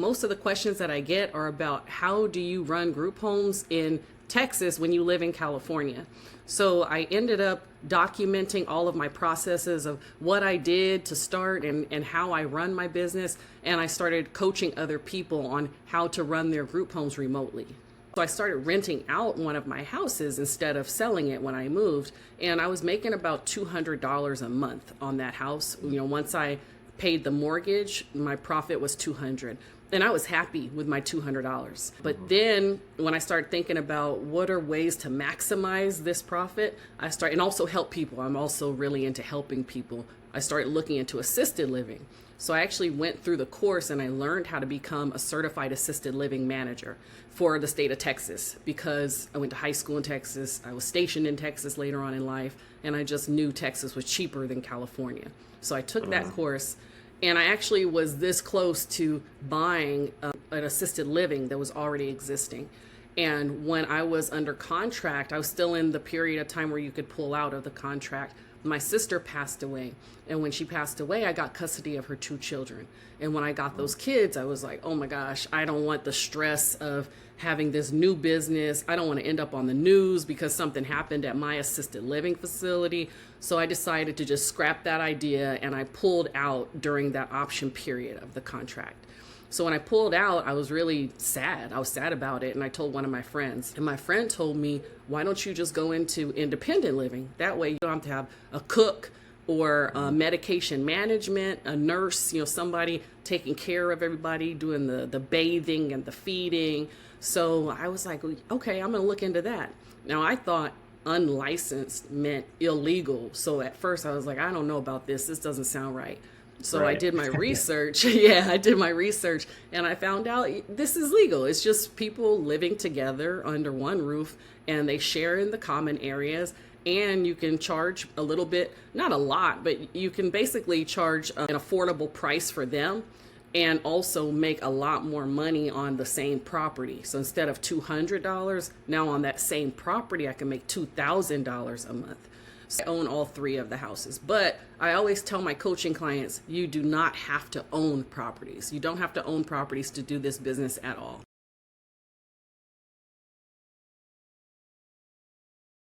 most of the questions that I get are about how do you run group homes in Texas when you live in California. So I ended up documenting all of my processes of what I did to start and how I run my business. And I started coaching other people on how to run their group homes remotely. So I started renting out one of my houses instead of selling it when I moved. And I was making about $200 a month on that house. Once I paid the mortgage, my profit was $200. And I was happy with my $200. But then when I started thinking about what are ways to maximize this profit, and also help people. I'm also really into helping people. I started looking into assisted living. So I actually went through the course and I learned how to become a certified assisted living manager for the state of Texas, because I went to high school in Texas. I was stationed in Texas later on in life, and I just knew Texas was cheaper than California. So I took that course. And I actually was this close to buying an assisted living that was already existing. And when I was under contract, I was still in the period of time where you could pull out of the contract. My sister passed away. And when she passed away, I got custody of her 2 children. And when I got those kids, I was like, oh my gosh, I don't want the stress of having this new business. I don't want to end up on the news because something happened at my assisted living facility. So I decided to just scrap that idea, and I pulled out during that option period of the contract. So when I pulled out, I was really sad. I was sad about it. And I told one of my friends, and my friend told me, why don't you just go into independent living? That way you don't have to have a cook or medication management, a nurse, somebody taking care of everybody, doing the bathing and the feeding. So I was like, okay, I'm going to look into that. Now, I thought unlicensed meant illegal. So at first I was like, I don't know about this. This doesn't sound right. So right. I did my research. I did my research, and I found out this is legal. It's just people living together under one roof, and they share in the common areas. And you can charge a little bit, not a lot, but you can basically charge an affordable price for them and also make a lot more money on the same property. So instead of $200, now on that same property, I can make $2,000 a month. So I own all 3 of the houses. But I always tell my coaching clients, you do not have to own properties. You don't have to own properties to do this business at all.